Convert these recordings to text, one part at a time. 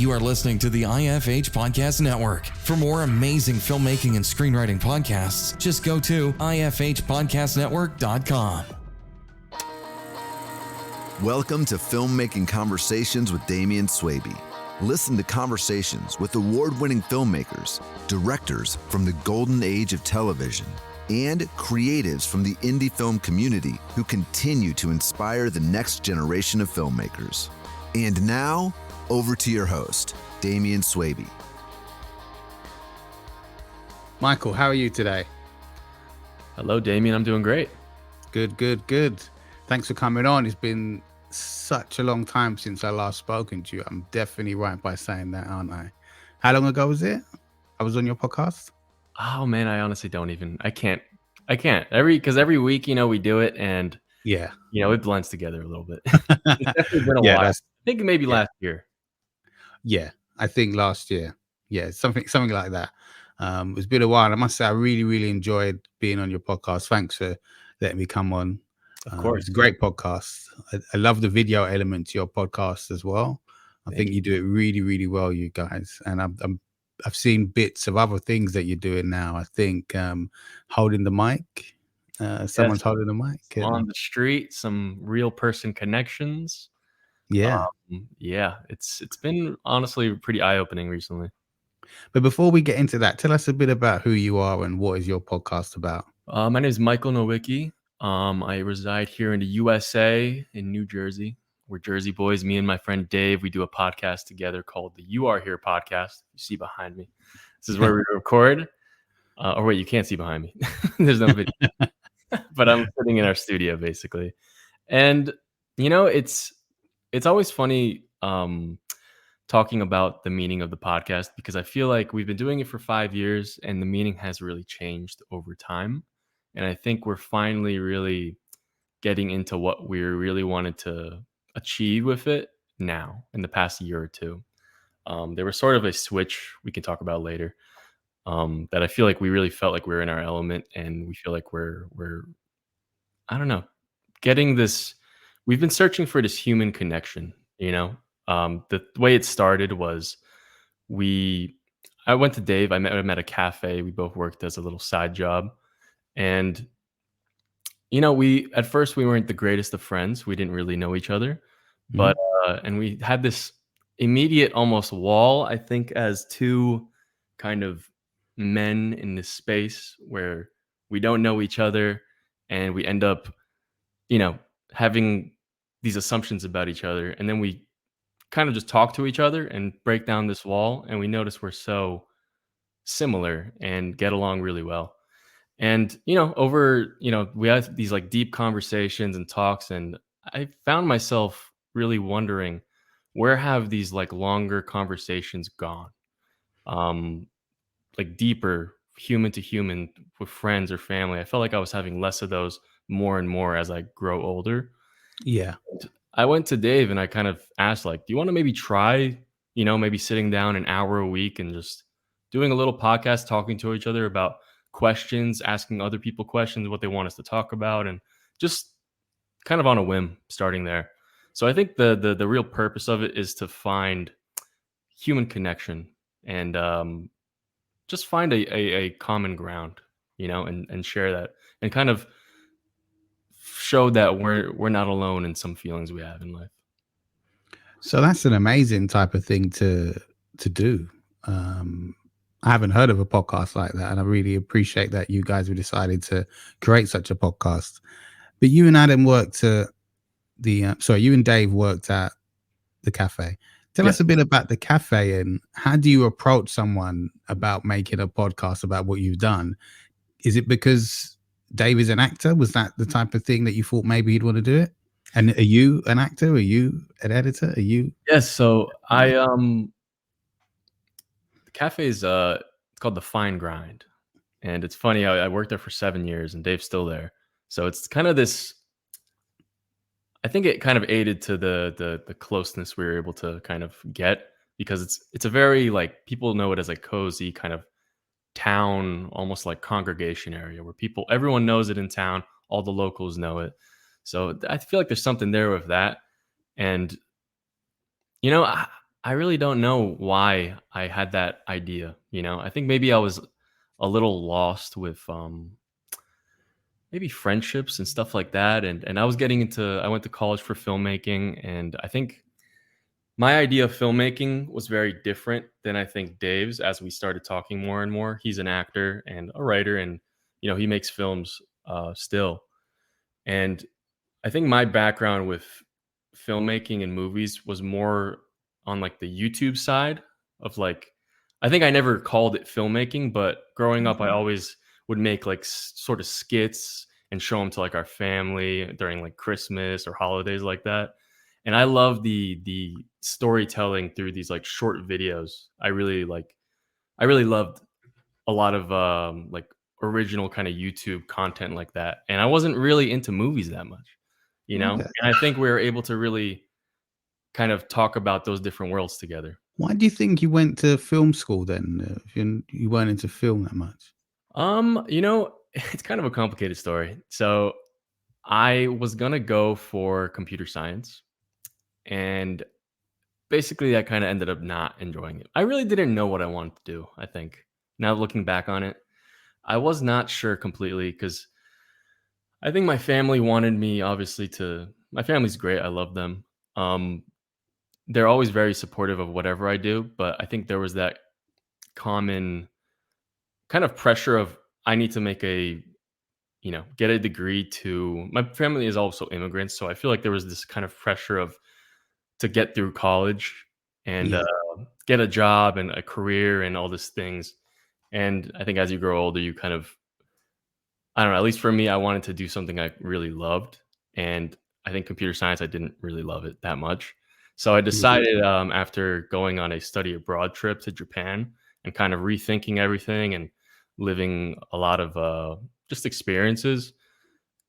You are listening to the IFH Podcast Network. For more amazing filmmaking and screenwriting podcasts, just go to ifhpodcastnetwork.com. Welcome to Filmmaking Conversations with Damian Swaby. Listen to conversations with award-winning filmmakers, directors from the golden age of television, and creatives from the indie film community who continue to inspire the next generation of filmmakers. And now, over to your host, Damian Swaby. Michael, how are you today? Hello, Damian. I'm doing great. Good. Thanks for coming on. It's been such a long time since I last spoken to you. I'm definitely right by saying that, aren't I? How long ago was it? I was on your podcast. Oh man, I honestly don't even. I can't. Because every week, we do it, and yeah, it blends together a little bit. It's definitely been a while. I think maybe last year. Yeah, I think last year. Yeah, something like that. It's been a while. I must say, I really enjoyed being on your podcast. Thanks for letting me come on. Of course. It's a great podcast. I love the video element to your podcast as well. I think you do it really well, you guys. And I've seen bits of other things that you're doing now. I think holding the mic. Someone's holding the mic. On the street, some real person connections. Yeah. It's been honestly pretty eye-opening recently. But before we get into that, tell us a bit about who you are and what is your podcast about. My name is Michael Nowicki. I reside here in the USA in New Jersey. We're Jersey boys. Me and my friend Dave, we do a podcast together called the You Are Here podcast. You see behind me. This is where we record. Or wait, you can't see behind me. There's no video. But I'm sitting in our studio basically. And it's always funny talking about the meaning of the podcast, because I feel like we've been doing it for 5 years and the meaning has really changed over time. And I think we're finally really getting into what we really wanted to achieve with it now in the past year or two. There was sort of a switch we can talk about later, that I feel like we really felt like we were in our element, and we feel like we're I don't know, getting this. We've been searching for this human connection. The way it started was I went to Dave. I met him at a cafe. We both worked as a little side job. And, at first we weren't the greatest of friends. We didn't really know each other, but, and we had this immediate almost wall, I think, as two kind of men in this space where we don't know each other, and we end up, having these assumptions about each other. And then we kind of just talk to each other and break down this wall. And we notice we're so similar and get along really well. And, we had these like deep conversations and talks, and I found myself really wondering, where have these like longer conversations gone? Like deeper, human to human with friends or family. I felt like I was having less of those more and more as I grow older. Yeah. I went to Dave and I kind of asked, like, do you want to maybe try, maybe sitting down an hour a week and just doing a little podcast, talking to each other about questions, asking other people questions, what they want us to talk about, and just kind of on a whim starting there. So I think the real purpose of it is to find human connection and just find a common ground, and share that, and kind of show that we're not alone in some feelings we have in life. So that's an amazing type of thing to do. I haven't heard of a podcast like that, and I really appreciate that you guys have decided to create such a podcast. But you and Adam worked at you and Dave worked at the cafe. Tell us a bit about the cafe, and how do you approach someone about making a podcast about what you've done? Is it because Dave is an actor? Was that the type of thing that you thought maybe he'd want to do it? And are you an actor? Are you an editor? Are you? Yes. So the cafe is it's called The Fine Grind, and it's funny. I worked there for 7 years, and Dave's still there. So it's kind of this. I think it kind of aided to the closeness we were able to kind of get, because it's a very, like, people know it as a cozy kind of town, almost like congregation area where everyone knows it in town. All the locals know it. So I feel like there's something there with that. And, I really don't know why I had that idea, you know? I think maybe I was a little lost with, maybe friendships and stuff like that, and I went to college for filmmaking, and I think my idea of filmmaking was very different than I think Dave's as we started talking more and more. He's an actor and a writer, and, he makes films, still, and I think my background with filmmaking and movies was more on like the YouTube side of like I think I never called it filmmaking, but growing up I always would make like sort of skits and show them to like our family during like Christmas or holidays like that. And I love the storytelling through these like short videos. I really loved a lot of like original kind of YouTube content like that. And I wasn't really into movies that much, you know? Okay. And I think we were able to really kind of talk about those different worlds together. Why do you think you went to film school then? If you weren't into film that much? It's kind of a complicated story. So I was gonna go for computer science, and basically I kind of ended up not enjoying it. I really didn't know what I wanted to do, I think. Now looking back on it, I was not sure completely because I think my family wanted me obviously to my family's great. I love them. Um, they're always very supportive of whatever I do, but I think there was that common kind of pressure of I need to make get a degree to my family is also immigrants, so I feel like there was this kind of pressure of to get through college and Yeah. get a job and a career and all these things. And I think as you grow older, you kind of I don't know, at least for me, I wanted to do something I really loved, and I think computer science, I didn't really love it that much. So I Yeah. decided, after going on a study abroad trip to Japan and kind of rethinking everything and living a lot of, just experiences,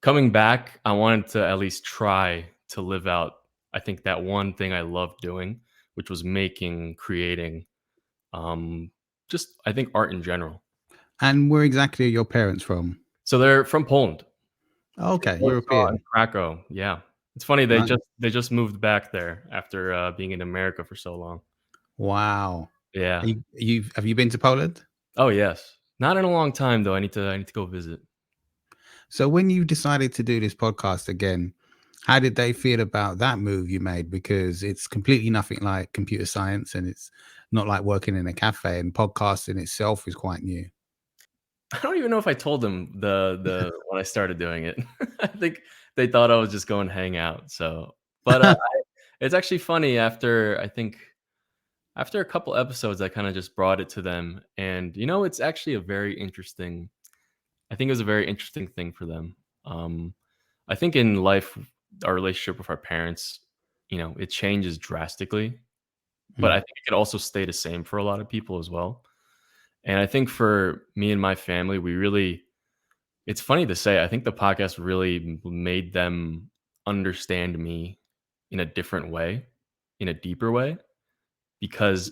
coming back, I wanted to at least try to live out, I think, that one thing I loved doing, which was making, creating, um, just, I think, art in general. And where exactly are your parents from? So they're from Poland. Okay, Warsaw and European. Krakow, yeah. It's funny Right. they just moved back there after, being in America for so long. Wow. Yeah. Have you been to Poland? Oh, yes. Not in a long time, though. I need to go visit. So when you decided to do this podcast again, how did they feel about that move you made? Because it's completely nothing like computer science, and it's not like working in a cafe, and podcasting itself is quite new. I don't even know if I told them the when I started doing it. I think they thought I was just going to hang out, so but, it's actually funny after a couple episodes, I kinda just brought it to them, and, it's actually a very interesting I think it was a very interesting thing for them. Um, I think in life, our relationship with our parents, it changes drastically, but I Mm. think it could also stay the same for a lot of people as well. And I think for me and my family, it's funny to say, I think the podcast really made them understand me in a different way, in a deeper way, because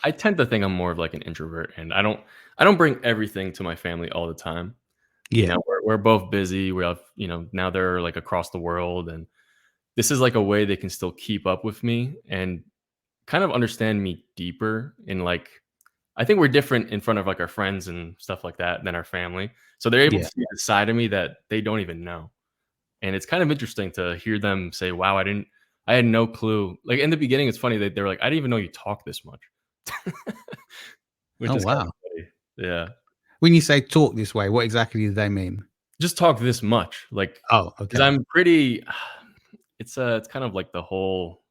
I tend to think I'm more of like an introvert and I don't bring everything to my family all the time. Yeah. We're both busy. We have, now they're like across the world, and this is like a way they can still keep up with me and kind of understand me deeper in like I think we're different in front of like our friends and stuff like that than our family. So they're able to Yeah. see the side of me that they don't even know. And it's kind of interesting to hear them say, "Wow, I had no clue." Like in the beginning, it's funny that they're like, "I didn't even know you talk this much," which Oh, is kind wow. of funny. Yeah, When you say talk this way, what exactly do they mean? just talk this much, like Oh, because okay. I'm pretty. It's kind of like the whole,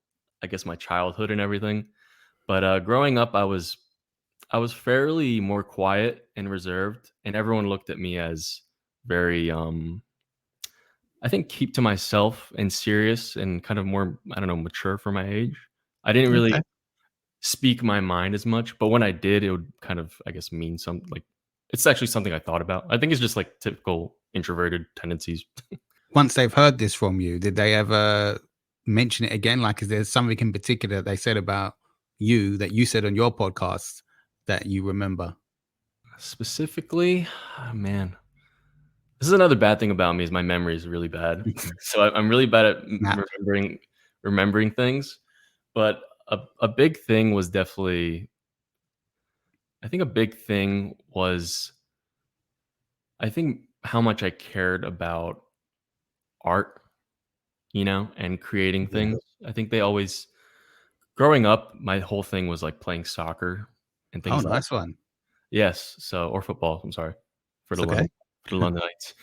I guess, my childhood and everything. But growing up, I was fairly more quiet and reserved, and everyone looked at me as very, I think, keep to myself and serious and kind of more, I don't know, mature for my age. I didn't Okay. really speak my mind as much, but when I did, it would kind of, I guess, mean something like it's actually something I thought about. I think it's just like typical introverted tendencies. Once they've heard this from you, did they ever mention it again? Like, is there something in particular they said about you that you said on your podcast that you remember? Specifically, oh, man, this is another bad thing about me is my memory is really bad. So I'm really bad at Snap. remembering things. But a big thing was definitely. I think a big thing was I think how much I cared about art, and creating Yeah. things. I think they always growing up, my whole thing was like playing soccer and Oh, things like nice one. yes, so or football, I'm sorry, for It's the London okay. for the London Knights.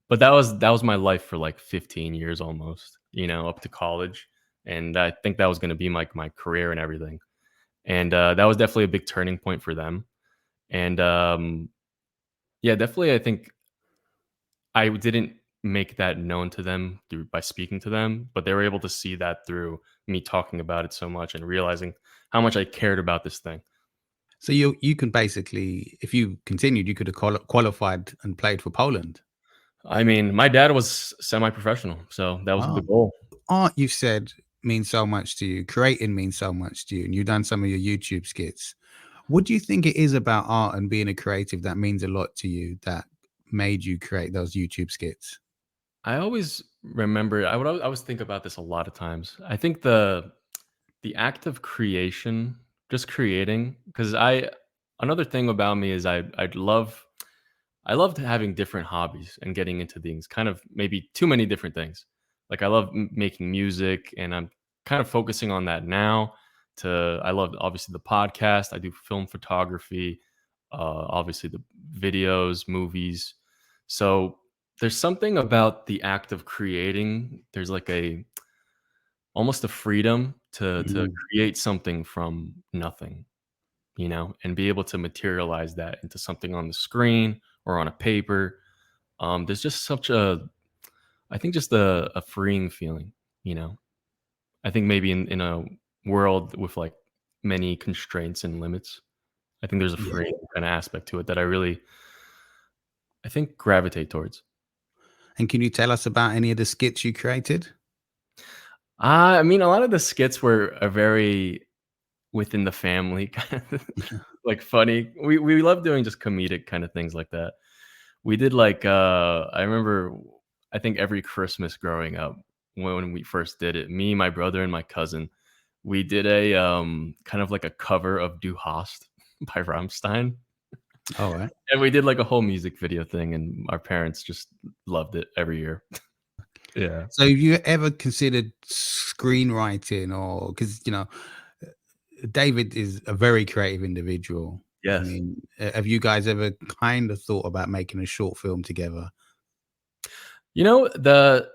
But that was my life for like 15 years almost, up to college, and I think that was gonna be my career and everything, and, that was definitely a big turning point for them, and, yeah, definitely, I think I didn't make that known to them through by speaking to them, but they were able to see that through me talking about it so much and realizing how much I cared about this thing. So you can basically, if you continued, you could have qualified and played for Poland. I mean, my dad was semi-professional, so that was the Oh, goal. art, you said, means so much to you. Creating means so much to you, and you've done some of your YouTube skits. What do you think it is about art and being a creative that means a lot to you that made you create those YouTube skits? I always remember I always think about this a lot of times. I think the act of creation, just creating, because I another thing about me is I loved having different hobbies and getting into things, kind of maybe too many different things. Like I love making music, and I'm kind of focusing on that now. I love obviously the podcast. I do film photography, obviously the videos, movies. So there's something about the act of creating. There's like a almost a freedom to Mm, create something from nothing, and be able to materialize that into something on the screen or on a paper. There's just such I think just a freeing feeling, you know. I think maybe in a world with like many constraints and limits, I think there's a yeah. freeing kind of aspect to it that I think gravitate towards. And can you tell us about any of the skits you created? I mean, a lot of the skits are very within the family, kind of like funny. We love doing just comedic kind of things like that. We did like I remember I think every Christmas growing up when we first did it, me, my brother, and my cousin, we did a kind of like a cover of Du Hast by Rammstein. All right. And we did like a whole music video thing, and our parents just loved it every year. Yeah. So have you ever considered screenwriting, or because David is a very creative individual. I Yes. mean, have you guys ever kind of thought about making a short film together? The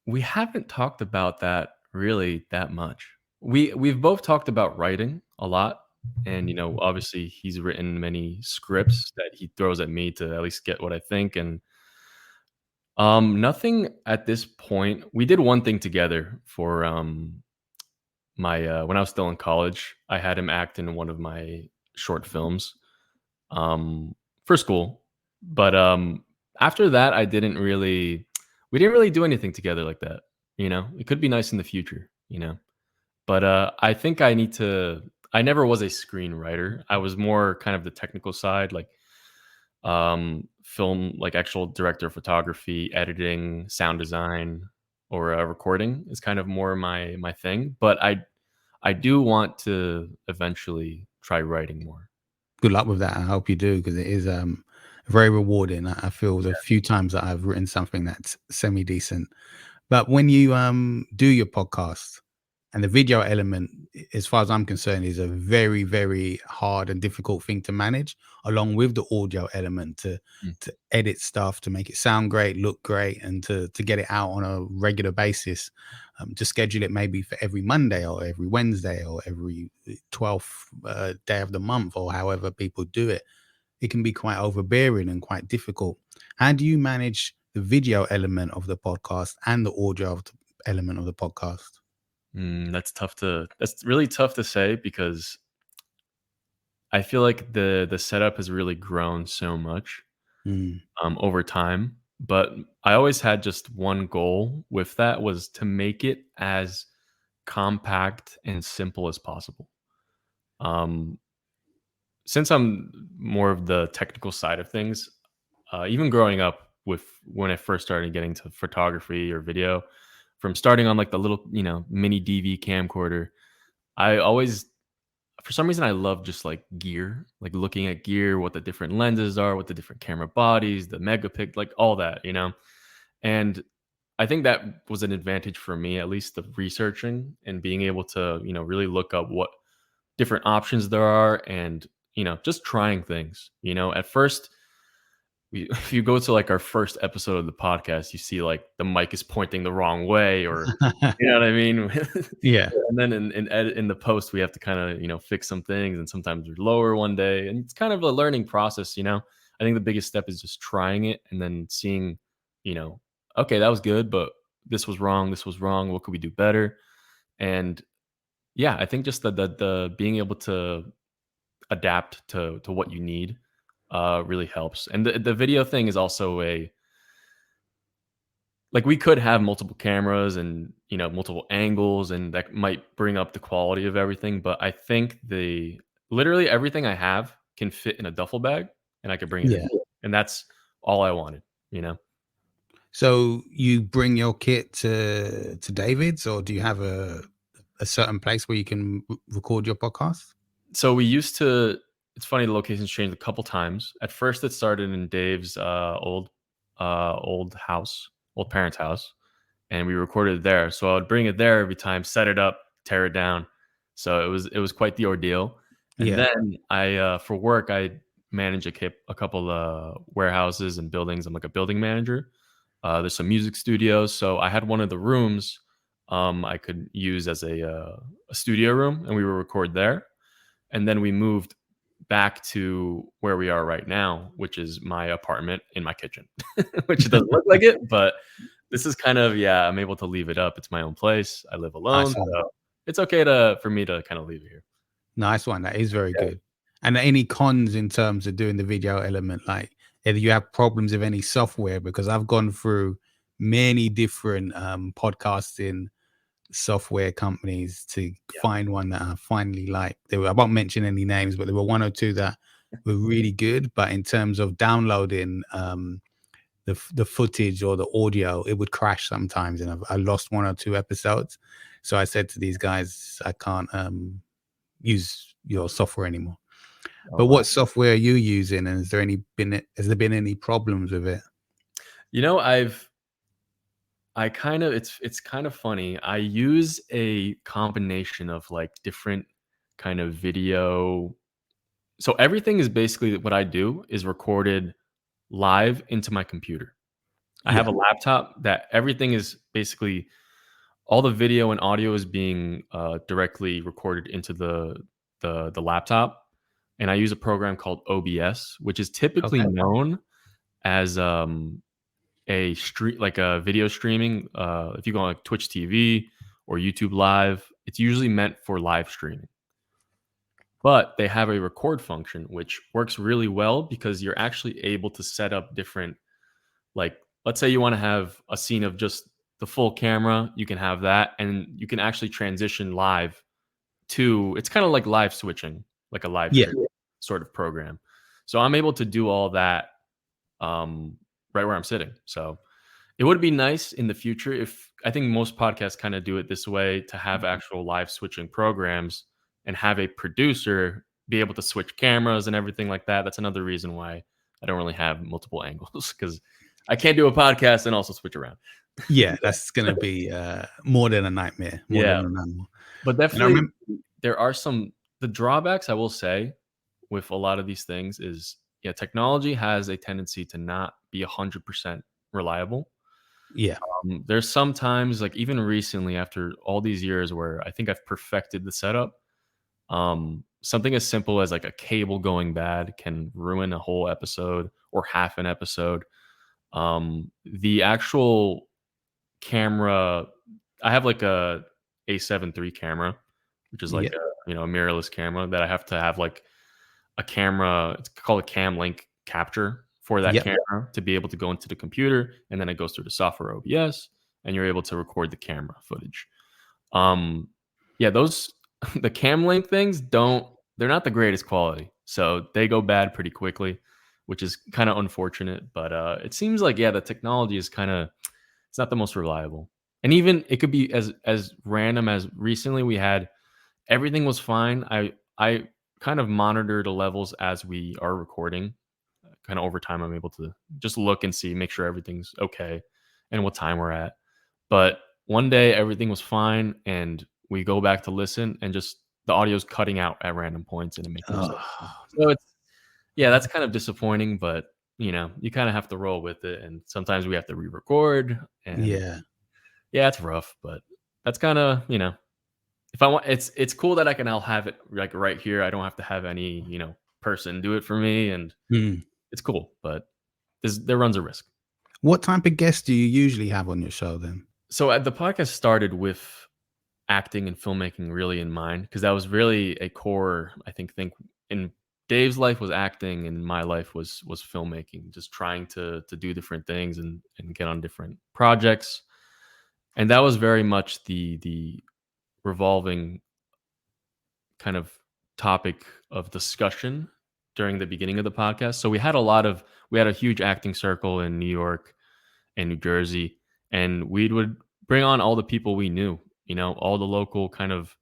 we haven't talked about that really that much. We've both talked about writing a lot, and obviously he's written many scripts that he throws at me to at least get what I think, and nothing at this point. We did one thing together for my when I was still in college. I had him act in one of my short films um for school, but after that we didn't really do anything together like that. It could be nice in the future, but I think I never was a screenwriter. I was more kind of the technical side, like film, like actual director of photography, editing, sound design, or recording is kind of more my thing, but I do want to eventually try writing more. Good luck with that. I hope you do, because it is very rewarding. I feel the few times that I've written something that's semi decent. But when you do your podcast, and the video element, as far as I'm concerned, is a very, very hard and difficult thing to manage, along with the audio element Mm. to edit stuff, to make it sound great, look great, and to get it out on a regular basis. To schedule it maybe for every Monday or every Wednesday or every 12th day of the month, or however people do it. It can be quite overbearing and quite difficult. How do you manage the video element of the podcast and the audio element of the podcast? That's really tough to say because I feel like the setup has really grown so much Mm, over time. But I always had just one goal with that was to make it as compact and simple as possible. Um, since I'm more of the technical side of things, even growing up with when I first started getting to photography or video, from starting on like the little, mini DV camcorder. I always, for some reason, I love just like gear, like looking at gear, what the different lenses are, what the different camera bodies, the megapic, like all that, And I think that was an advantage for me, at least of researching and being able to, really look up what different options there are and, just trying things. At first, if you go to like our first episode of the podcast, you see like the mic is pointing the wrong way, or you know what I mean? Yeah. And then in the post, we have to kind of, fix some things, and sometimes we're lower one day, and it's kind of a learning process. I think the biggest step is just trying it and then seeing, okay, that was good, but this was wrong. This was wrong. What could we do better? And yeah, I think just the being able to adapt to what you need really helps. And the video thing is also like we could have multiple cameras and multiple angles, and that might bring up the quality of everything. But I think literally everything I have can fit in a duffel bag, and I could bring it Yeah. in, and that's all I wanted. So you bring your kit to David's, or do you have a certain place where you can record your podcast? So we used to. It's funny, the location's changed a couple times. At first, it started in Dave's old house, old parents' house, and we recorded it there. So I would bring it there every time, set it up, tear it down. So it was quite the ordeal. And then I for work I manage a couple warehouses and buildings. I'm like a building manager. There's some music studios, so I had one of the rooms I could use as a studio room, and we would record there. And then we moved back to where we are right now, which is my apartment in my kitchen, which doesn't look like it, but this is kind of, I'm able to leave it up. It's my own place. I live alone. So it's okay for me to kind of leave it here. Nice one. That is very good. And any cons in terms of doing the video element, like if you have problems with any software, because I've gone through many different podcasting software companies to find one that I finally like. I won't mention any names, but there were one or two that were really good. But in terms of downloading the footage or the audio, it would crash sometimes, and I lost one or two episodes. So I said to these guys, I can't use your software anymore. But what software are you using, and has there been any problems with it? It's kind of funny. I use a combination of like different kind of video. So everything is basically, what I do is recorded live into my computer. I have a laptop that everything is basically, all the video and audio is being directly recorded into the laptop. And I use a program called OBS, which is typically known as like a video streaming. If you go on like Twitch TV or YouTube Live, it's usually meant for live streaming. But they have a record function, which works really well because you're actually able to set up different, like, let's say you want to have a scene of just the full camera, you can have that, and you can actually transition live to, it's kind of like live switching, like a live stream sort of program. So I'm able to do all that right where I'm sitting. So it would be nice in the future if, I think most podcasts kind of do it this way, to have actual live switching programs and have a producer be able to switch cameras and everything like that. That's another reason why I don't really have multiple angles, because I can't do a podcast and also switch around. Yeah, that's going to be more than a nightmare. But definitely there are the drawbacks, I will say, with a lot of these things is, technology has a tendency to not be 100% reliable. There's sometimes, like even recently, after all these years, where I think I've perfected the setup, something as simple as like a cable going bad can ruin a whole episode or half an episode. The actual camera, I have like a A7 III camera, which is like a mirrorless camera that I have to have like a camera. It's called a cam link capture for that camera to be able to go into the computer, and then it goes through the software OBS, and you're able to record the camera footage. Those the cam link things they're not the greatest quality, so they go bad pretty quickly, which is kind of unfortunate. But it seems like the technology is it's not the most reliable. And even it could be as random as recently we had everything was fine. I kind of monitor the levels as we are recording. Kind of over time, I'm able to just look and see, make sure everything's okay and what time we're at. But one day everything was fine and we go back to listen and just the audio's cutting out at random points and it makes no sense. Oh, So it's yeah, that's kind of disappointing, but you kind of have to roll with it. And sometimes we have to re-record and yeah. yeah, it's rough, but that's kind of, if I want it's cool that I'll have it like right here. I don't have to have any, person do it for me and Hmm. it's cool, but there runs a risk. What type of guests do you usually have on your show then? So the podcast started with acting and filmmaking really in mind because that was really a core, I think in Dave's life was acting and my life was filmmaking, just trying to do different things and get on different projects. And that was very much the revolving kind of topic of discussion during the beginning of the podcast. So we had a huge acting circle in New York and New Jersey, and we would bring on all the people we knew, all the local kind of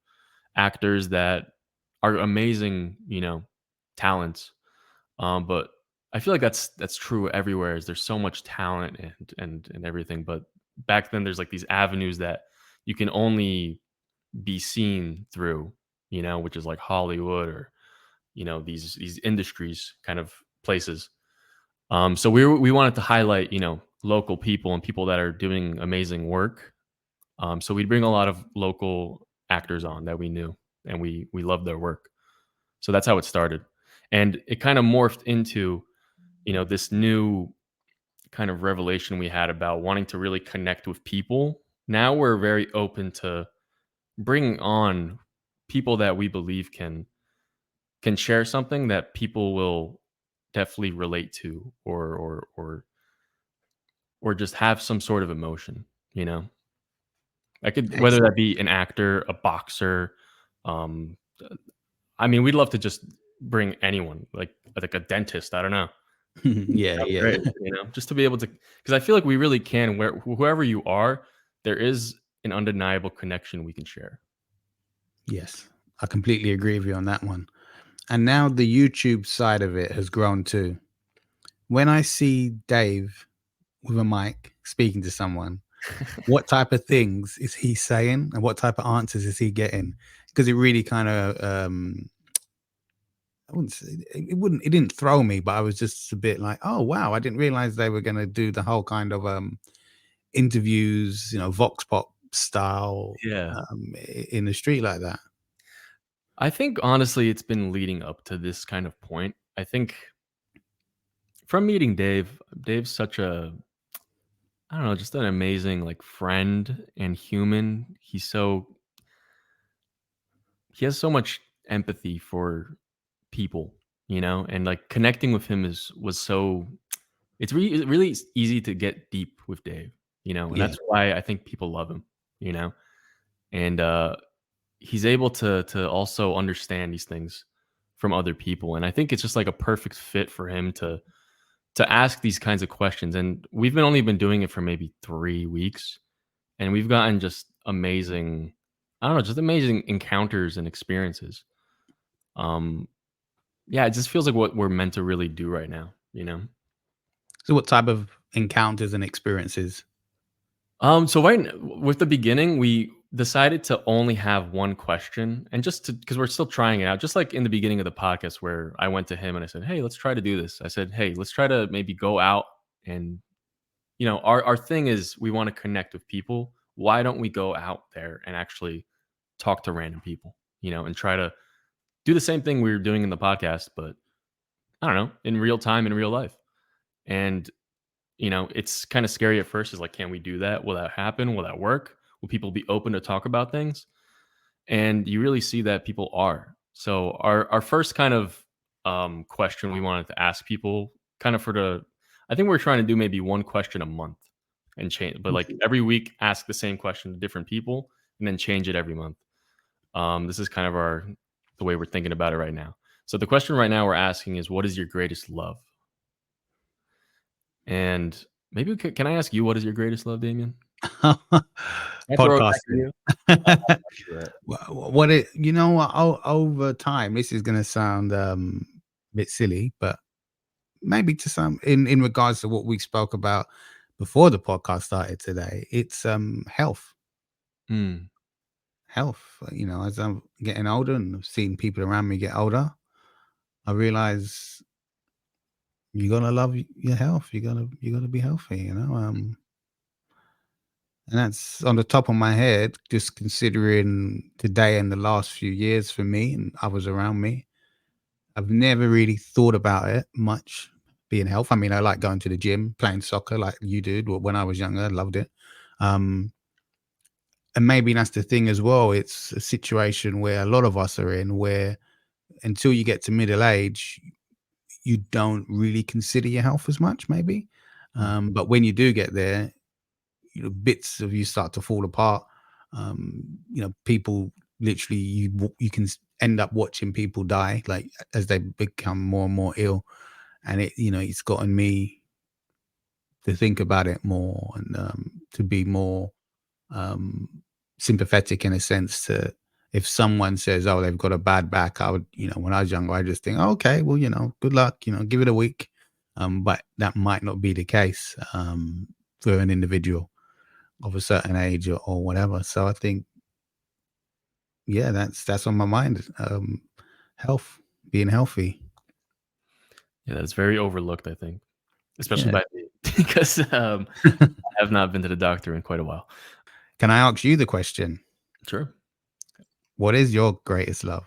actors that are amazing, talents. But I feel like that's true everywhere. Is there's so much talent and everything, but back then there's like these avenues that you can only be seen through, which is like Hollywood or these industries kind of places. So we wanted to highlight local people and people that are doing amazing work. So we'd bring a lot of local actors on that we knew and we loved their work. So that's how it started, and it kind of morphed into this new kind of revelation we had about wanting to really connect with people. Now we're very open to bringing on people that we believe can share something that people will definitely relate to or just have some sort of emotion, I could whether Excellent. that be an actor, a boxer, um I mean, we'd love to just bring anyone, like a dentist, I don't know. Yeah, That'd be yeah. great, just to be able to because I feel like we really can where whoever you are, there is an undeniable connection we can share. Yes. I completely agree with you on that one. And now the YouTube side of it has grown too. When I see Dave with a mic speaking to someone, what type of things is he saying and what type of answers is he getting? Because it really kind of I wouldn't say it didn't throw me, but I was just a bit like, oh wow, I didn't realize they were gonna do the whole kind of interviews, vox pop style Yeah. in the street like that. I think honestly it's been leading up to this kind of point. I think from meeting Dave's such a I don't know, just an amazing like friend and human. He has so much empathy for people, and like connecting with him was so it's really easy to get deep with Dave, and Yeah. that's why I think people love him, you know, and he's able to also understand these things from other people, and I think it's just like a perfect fit for him to ask these kinds of questions. And we've only been doing it for maybe 3 weeks, and we've gotten just amazing, I don't know, just amazing encounters and experiences. Um, yeah, it just feels like what we're meant to really do right now, So what type of encounters and experiences? So with the beginning, we decided to only have one question, and just because we're still trying it out, just like in the beginning of the podcast, where I went to him and I said, "Hey, let's try to do this." I said, "Hey, let's try to maybe go out and our thing is we want to connect with people. Why don't we go out there and actually talk to random people, and try to do the same thing we were doing in the podcast, but I don't know, in real time, in real life." And it's kind of scary at first. Is like, can we do that? Will that happen? Will that work? Will people be open to talk about things? And you really see that people are. So our first kind of question we wanted to ask people, kind of I think we're trying to do maybe one question a month and change, but like every week, ask the same question to different people and then change it every month. This is kind of the way we're thinking about it right now. So the question right now we're asking is, what is your greatest love? And maybe can I ask you, what is your greatest love, Damien? Can I throw it back to podcasting. you? I'll do that. What it, you know what, over time, this is going to sound a bit silly, but maybe to some, in regards to what we spoke about before the podcast started today, it's health. Mm. Health, you know, as I'm getting older and I've seen people around me get older, I realize you gotta love your health. You gotta be healthy, you know. And that's on the top of my head, just considering today and the last few years for me and others around me. I've never really thought about it much, being health. I mean, I like going to the gym, playing soccer like you did when I was younger. I loved it. Um, and maybe that's the thing as well. It's a situation where a lot of us are in, where until you get to middle age, you don't really consider your health as much, maybe. Mm. But when you do get there, you know, bits of you start to fall apart. You know, people literally, you can end up watching people die, like as they become more and more ill. And it, you know, it's gotten me to think about it more and to be more um, sympathetic in a sense to, if someone says, "Oh, they've got a bad back," I would, you know, when I was younger, I just think, oh, "Okay, well, you know, good luck. You know, give it a week." But that might not be the case for an individual of a certain age or whatever. So I think, yeah, that's on my mind. Health, being healthy. Yeah, that's very overlooked, I think, especially Yeah. by me, because I have not been to the doctor in quite a while. Can I ask you the question? Sure. What is your greatest love?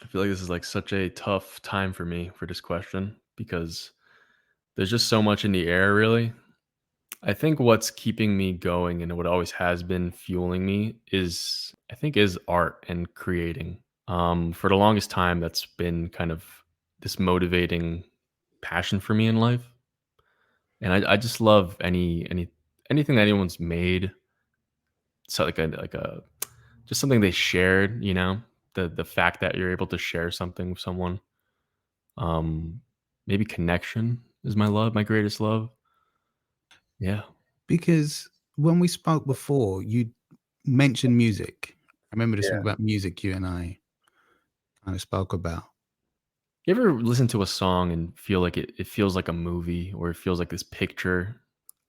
I feel like this is like such a tough time for me for this question because there's just so much in the air, really. I think what's keeping me going and what always has been fueling me is, I think, is art and creating. For the longest time, that's been kind of this motivating passion for me in life, and I just love anything that anyone's made. So like a just something they shared, you know, the fact that you're able to share something with someone. Um, Maybe connection is my greatest love. Yeah. Because when we spoke before, you mentioned music. I remember this Yeah. about music you and I kind of spoke about. You ever listen to a song and feel like it feels like a movie or it feels like this picture?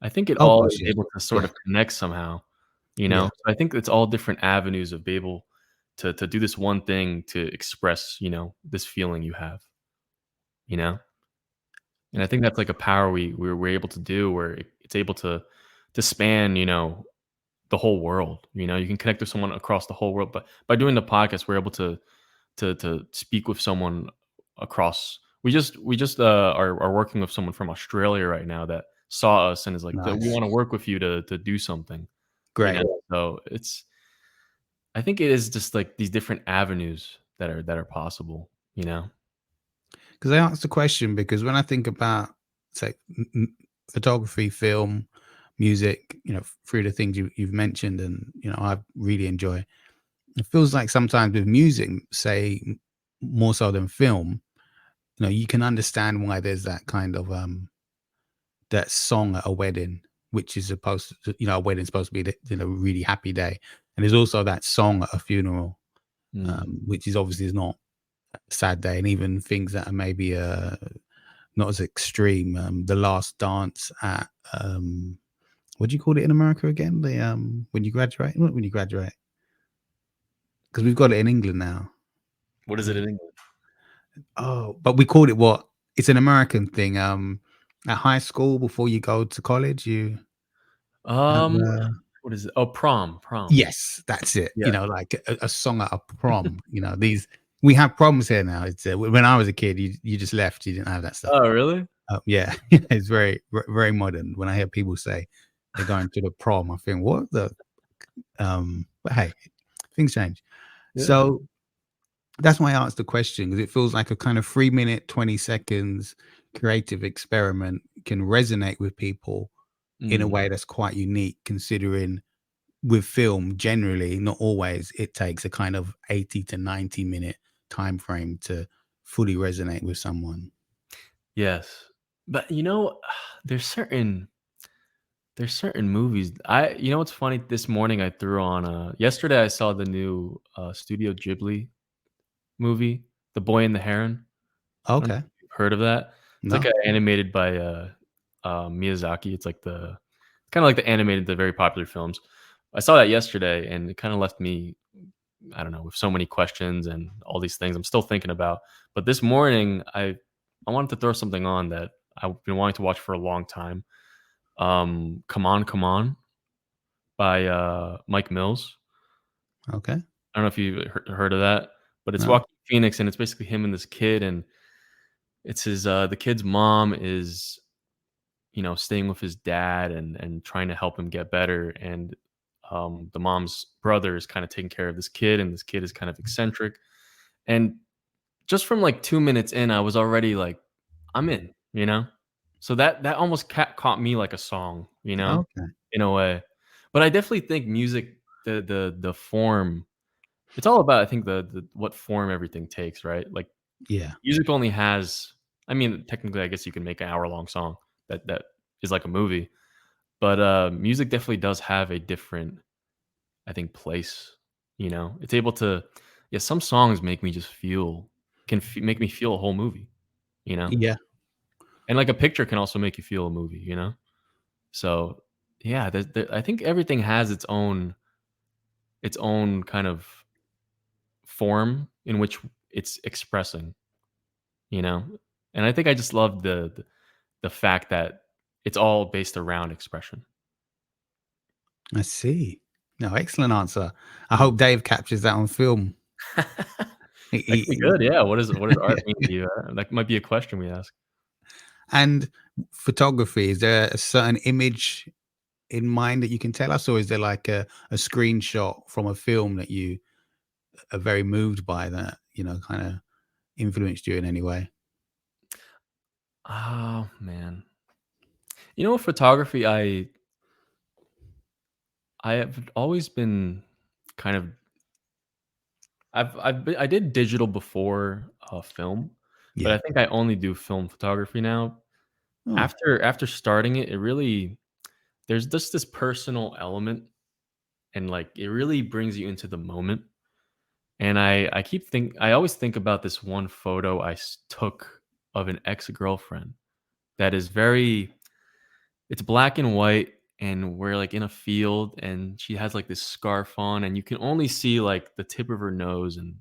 I think it Oh all gosh, is yeah. able to sort Yeah. of connect somehow, you know? Yeah. So I think it's all different avenues of be able to do this one thing to express, you know, this feeling you have, you know? And I think that's like a power we're able to do where it's able to span, you know, the whole world. You know, you can connect with someone across the whole world, but by doing the podcast, we're able to speak with someone across. We just are working with someone from Australia right now that saw us and is like, "We Nice. want to work with you to do something." You Great. know, so it's. I think it is just like these different avenues that are possible. You know. Because I asked the question because when I think about, say, photography, film, music, you know, through the things you've mentioned, and you know, I really enjoy. It feels like sometimes with music, say, more so than film, you know, you can understand why there's that kind of that song at a wedding, which is supposed to, you know, a wedding's supposed to be the, you know, really happy day, and there's also that song at a funeral, Mm. which is obviously is not a sad day, and even things that are maybe not as extreme. The last dance at what do you call it in America again? The when you graduate, not when you graduate, because we've got it in England now. What is it in English? Oh, but we called it what? It's an American thing. At high school before you go to college, you have Um, what is it? Oh, prom. yes, that's it. You Yeah. know, like a song at a prom. You know, these we have proms here now. It's when I was a kid, you just left. You didn't have that stuff. Oh, really? Yeah, it's very modern. When I hear people say they're going to the prom, I think, what the but hey, things change. Yeah. So that's why I asked the question, because it feels like a kind of 3 minute, 20 seconds creative experiment can resonate with people in a Mm. way that's quite unique, considering with film, generally, not always, it takes a kind of 80 to 90-minute time frame to fully resonate with someone. Yes. But, you know, there's certain There's certain movies. You know what's funny? This morning I threw on. Yesterday I saw the new Studio Ghibli movie, The Boy and the Heron. I don't know Okay. if you've heard of that. It's like No. animated by Miyazaki. It's like kind of like the animated, the very popular films. I saw that yesterday, and it kind of left me, I don't know, with so many questions and all these things I'm still thinking about. But this morning, I wanted to throw something on that I've been wanting to watch for a long time. Come on, by Mike Mills. Okay. I don't know if you heard of that, but it's No. Joaquin Phoenix, and it's basically him and this kid, and it's his the kid's mom is, staying with his dad and trying to help him get better, and the mom's brother is kind of taking care of this kid, and this kid is kind of eccentric, and just from like 2 minutes in, I was already like, I'm in, so that almost caught me like a song, Okay. in a way. But I definitely think music, the form, it's all about, I think, the what form everything takes, right? Like, Yeah. music only has, I mean, technically, I guess you can make an hour-long song that is like a movie, but, music definitely does have a different, I think, place, It's able to, yeah, some songs make me just make me feel a whole movie, you know? Yeah. And, like, a picture can also make you feel a movie, So, yeah, I think everything has its own kind of form in which it's expressing, you know? And I think I just love the fact that it's all based around expression. I see. No, excellent answer. I hope Dave captures that on film. That could be He- good, yeah. What does art yeah. mean to you? That might be a question we ask. And photography, is there a certain image in mind that you can tell us, or is there like a screenshot from a film that you are very moved by that, kind of influenced you in any way? Oh, man. Photography, I have always been kind of I did digital before, film, but Yeah. I think I only do film photography now. Oh, After starting it, it really, there's just this personal element, and, like, it really brings you into the moment, and I always think about this one photo took of an ex-girlfriend that is very, it's black and white, and we're, like, in a field, and she has, like, this scarf on, and you can only see, like, the tip of her nose, and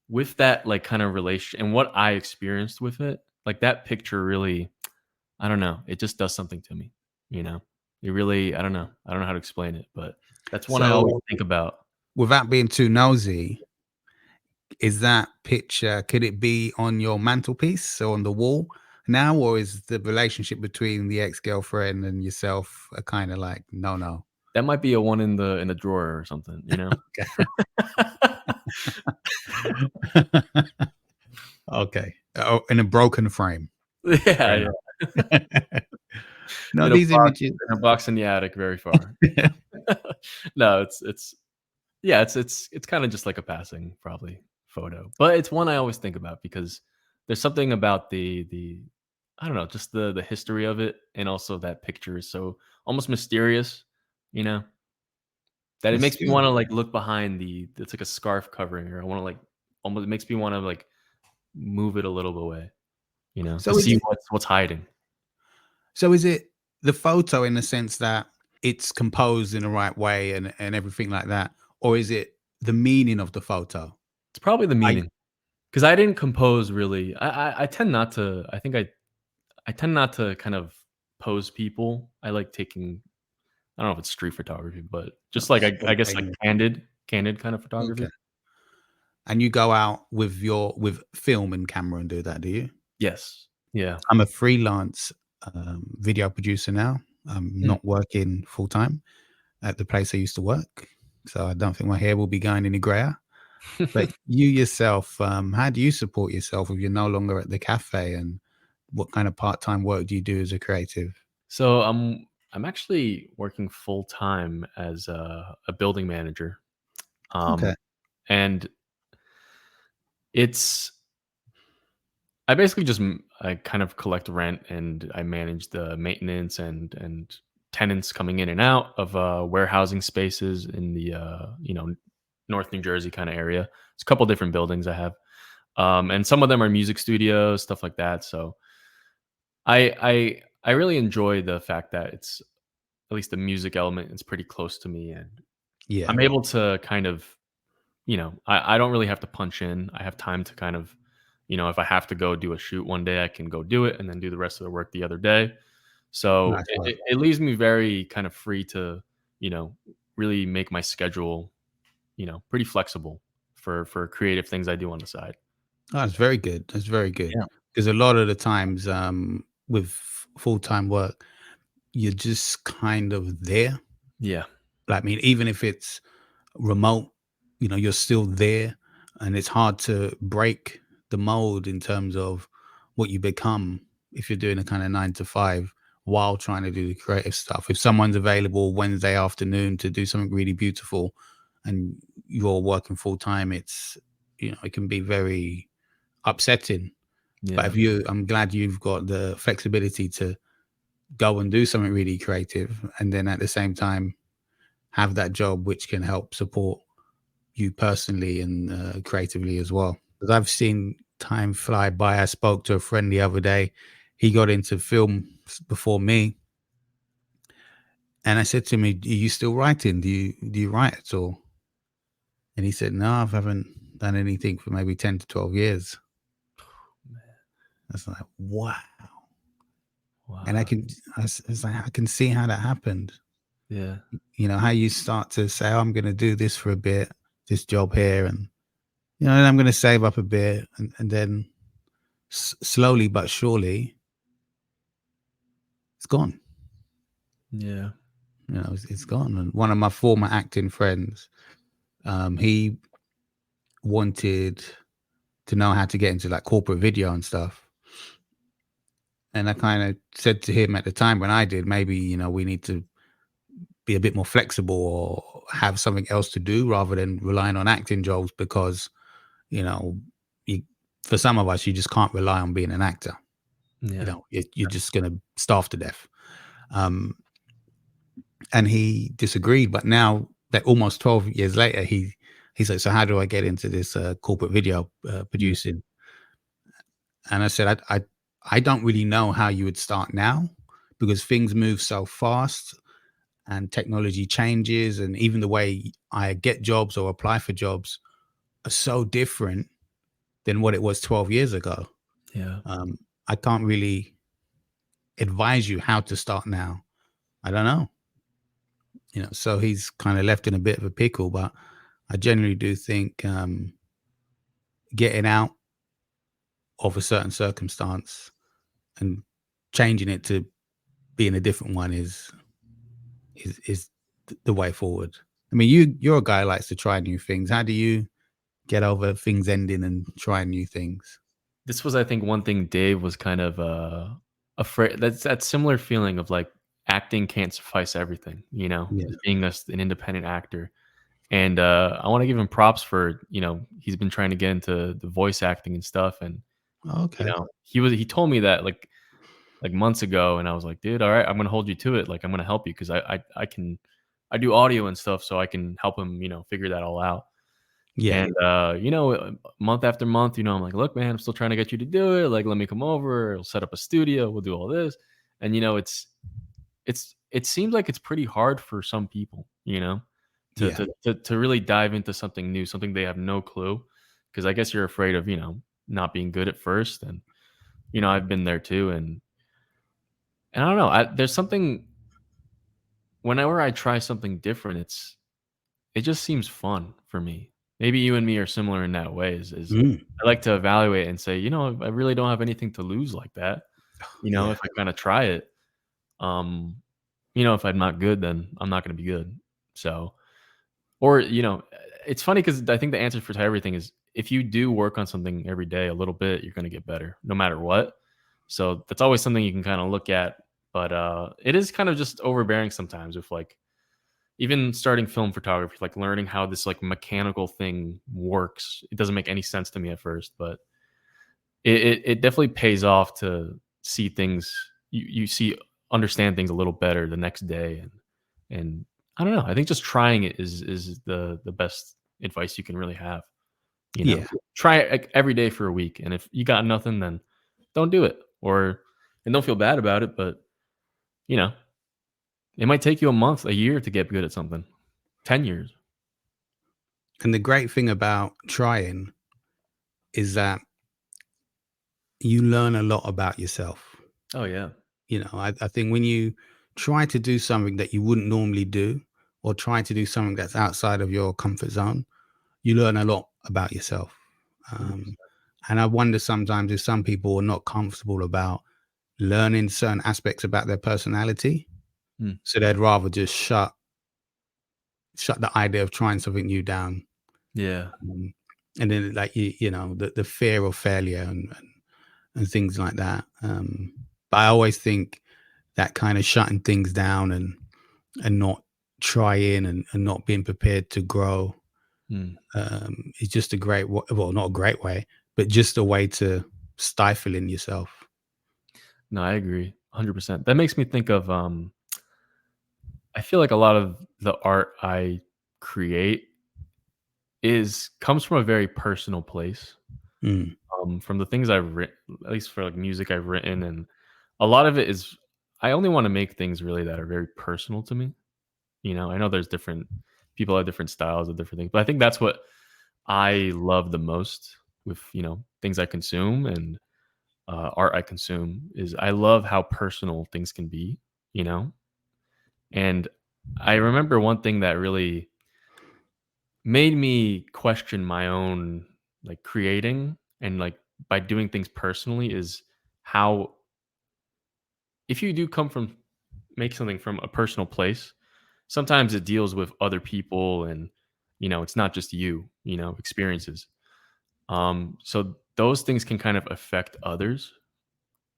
with that, like, kind of relation and what I experienced with it, like, that picture really, I don't know, it just does something to me, you know? It really, I don't know how to explain it, but that's one I always so think about. without being too nosy, is that picture, could it be on your mantelpiece or on the wall now, or is the relationship between the ex-girlfriend and yourself a kind of like no, no? That might be a one in the drawer or something, you know? Okay. Oh, in a broken frame. Fair Yeah, enough. yeah. No, In a these box images. in a box in the attic very far. No, it's yeah, it's kinda just like a passing, probably, photo, but it's one I always think about because there's something about the I don't know, just the history of it, and also that picture is so almost mysterious, you know, that it makes me Mysterious. wanna, like, look behind it's like a scarf covering her. I wanna, like, almost, it makes me wanna, like, move it a little away, to So is see it what's hiding. so is it the photo in the sense that it's composed in the right way and everything like that, or is it the meaning of the photo? It's probably the I meaning, because I didn't compose really. I tend not to, I tend not to kind of pose people. I like taking, I don't know if it's street photography, but just like, I guess, like, spontaneous. candid kind of Okay. photography. And you go out with film and camera and do that, do you? Yes. Yeah. I'm a freelance video producer now. I'm Mm. not working full time at the place I used to work, so I don't think my hair will be going any grayer. But you yourself, how do you support yourself if you're no longer at the cafe? And what kind of part-time work do you do as a creative? So I'm actually working full time as a building manager. Okay. And it's, I basically just I kind of collect rent, and I manage the maintenance and tenants coming in and out of warehousing spaces in the North New Jersey kind of area. It's a couple different buildings I have, and some of them are music studios, stuff like that. So I really enjoy the fact that it's at least the music element is pretty close to me, and Yeah, I'm able to kind of, I don't really have to punch in. I have time to kind of, if I have to go do a shoot one day, I can go do it and then do the rest of the work the other day. So nice one. it leaves me very kind of free to, you know, really make my schedule, pretty flexible for creative things I do on the side. Oh, that's very good. That's very good. Yeah. Because a lot of the times, with full time work, you're just kind of there. Yeah. Like, I mean, even if it's remote, you're still there, and it's hard to break the mold in terms of what you become if you're doing a kind of 9 to 5 while trying to do the creative stuff. If someone's available Wednesday afternoon to do something really beautiful and you're working full time, it can be very upsetting. But Yeah. I'm glad you've got the flexibility to go and do something really creative, and then at the same time have that job which can help support you personally and creatively as well. Because I've seen time fly by. I spoke to a friend the other day. He got into film before me, and I said to him, "Are you still writing? Do you write at all?" And he said, "No, I haven't done anything for maybe 10 to 12 years." I was like, "Wow!" And Wow. was like, I can see how that happened. Yeah. How you start to say, "Oh, I'm going to do this for a bit, this job here, and and I'm going to save up a bit," and then slowly but surely, it's gone. Yeah. It's gone. And one of my former acting friends, he wanted to know how to get into like corporate video and stuff. And I kind of said to him at the time when I did, maybe, we need to be a bit more flexible or have something else to do rather than relying on acting jobs because, you know, you, for some of us, you just can't rely on being an actor. Yeah. You're just going to starve to death. And he disagreed, but now that almost 12 years later, he's like, so how do I get into this corporate video Yeah. producing? And I said, I don't really know how you would start now because things move so fast and technology changes, and even the way I get jobs or apply for jobs are so different than what it was 12 years ago. Yeah. I can't really advise you how to start now. I don't know. So he's kind of left in a bit of a pickle, but I generally do think getting out of a certain circumstance and changing it to being a different one is the way forward. I mean, you're a guy who likes to try new things. How do you get over things ending and try new things? This was, I think, one thing Dave was kind of afraid. That's that similar feeling of like acting can't suffice everything, Yeah. as being an independent actor. And I want to give him props for, he's been trying to get into the voice acting and stuff. And, Okay. he told me that like months ago. And I was like, dude, all right, I'm going to hold you to it. Like, I'm going to help you because I do audio and stuff. So I can help him, figure that all out. Yeah. And, month after month, I'm like, look, man, I'm still trying to get you to do it. Like, let me come over. We'll set up a studio. We'll do all this. And, it seems like it's pretty hard for some people, to, Yeah. to really dive into something new, something they have no clue. Cause I guess you're afraid of, not being good at first. And, I've been there too. And I don't know, there's something, whenever I try something different, it just seems fun for me. Maybe you and me are similar in that way. Is Mm. I like to evaluate and say, I really don't have anything to lose like that. Yeah. If I kind of try it, um, if I'm not good, then I'm not going to be good. So, or it's funny because I think the answer for everything is if you do work on something every day a little bit, you're going to get better no matter what. So that's always something you can kind of look at. But it is kind of just overbearing sometimes with like even starting film photography, like learning how this like mechanical thing works. It doesn't make any sense to me at first, but it definitely pays off to see things. You see understand things a little better the next day. And I don't know. I think just trying it is the best advice you can really have. You know, Yeah. try it like every day for a week, and if you got nothing, then don't do it, and don't feel bad about it. But you know, it might take you a month, a year to get good at something. 10 years. And the great thing about trying is that you learn a lot about yourself. Oh yeah. I think when you try to do something that you wouldn't normally do, or try to do something that's outside of your comfort zone, you learn a lot about yourself. Um, 100%. and I wonder sometimes if some people are not comfortable about learning certain aspects about their personality, Mm. so they'd rather just shut the idea of trying something new down. Yeah. um, and then like the fear of failure and things like that. But I always think that kind of shutting things down and not trying and not being prepared to grow Mm. is just a great well, not a great way, but just a way to stifle in yourself. No, I agree 100%. That makes me think of I feel like a lot of the art I create is comes from a very personal place. Mm, From the things I've written, at least for like music I've written, and a lot of it is I only want to make things really that are very personal to me. I know there's different people have different styles of different things, but I think that's what I love the most with things I consume and art I consume is I love how personal things can be, you know. And I remember one thing that really made me question my own like creating and like by doing things personally is how if you do come from make something from a personal place, sometimes it deals with other people and it's not just experiences. So those things can kind of affect others,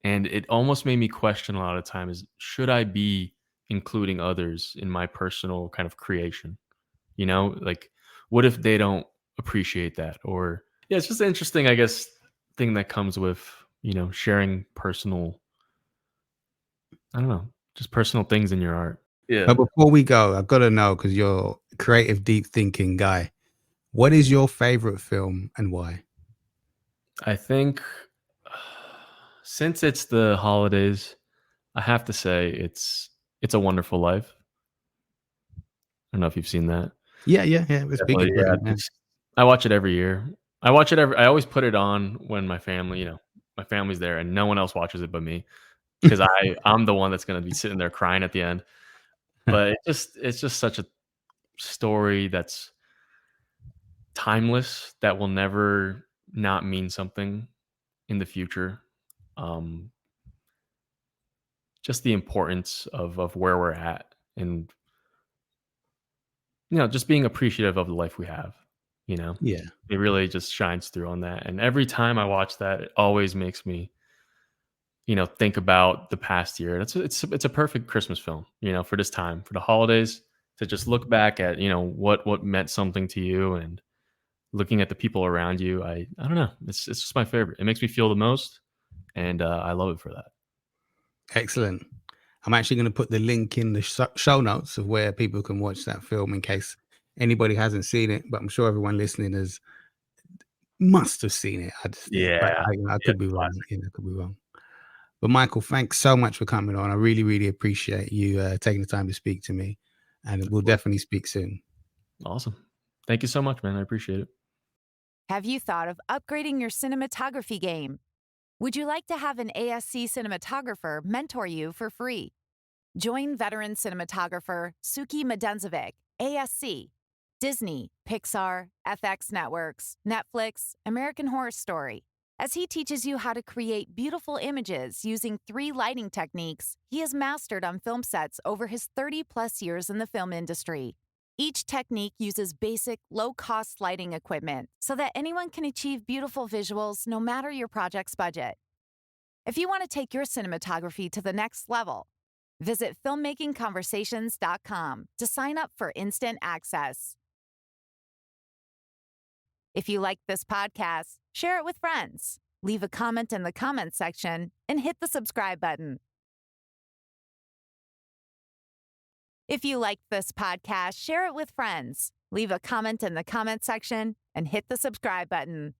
and it almost made me question a lot of times, should I be including others in my personal kind of creation? Like what if they don't appreciate that? Or yeah, it's just an interesting, I guess, thing that comes with sharing personal, I don't know, just personal things in your art. but Yeah. before we go, I've got to know, because you're a creative, deep thinking guy, what is your favorite film and why? I think since it's the holidays, I have to say it's a Wonderful Life. I don't know if you've seen that. Yeah, it's big Definitely, in yeah. Britain. Yeah. I watch it every year. I always put it on when my family's there and no one else watches it but me, because I'm the one that's gonna be sitting there crying at the end. But it's just such a story that's timeless, that will never not mean something in the future. Um, just the importance of where we're at, and just being appreciative of the life we have, you know? Yeah. It really just shines through on that, and every time I watch that, it always makes me, think about the past year. It's a perfect Christmas film, for this time, for the holidays, to just look back at, what meant something to you, and looking at the people around you. I don't know. It's just my favorite. It makes me feel the most, and I love it for that. Excellent. I'm actually going to put the link in the show notes of where people can watch that film in case anybody hasn't seen it. But I'm sure everyone listening must have seen it. I just think, but Yeah. I Yeah, could be wrong. classic. I could be wrong. But Michael, thanks so much for coming on. I really, really appreciate you taking the time to speak to me, and Of we'll course. definitely speak soon. Awesome. Thank you so much, man. I appreciate it. Have you thought of upgrading your cinematography game? Would you like to have an ASC cinematographer mentor you for free? Join veteran cinematographer Suki Medenzovic, ASC, Disney, Pixar, FX Networks, Netflix, American Horror Story. As he teaches you how to create beautiful images using 3 lighting techniques he has mastered on film sets over his 30-plus years in the film industry. Each technique uses basic, low-cost lighting equipment so that anyone can achieve beautiful visuals no matter your project's budget. If you want to take your cinematography to the next level, visit filmmakingconversations.com to sign up for instant access. If you like this podcast, share it with friends, leave a comment in the comments section, and hit the subscribe button. If you liked this podcast, share it with friends, leave a comment in the comment section, and hit the subscribe button.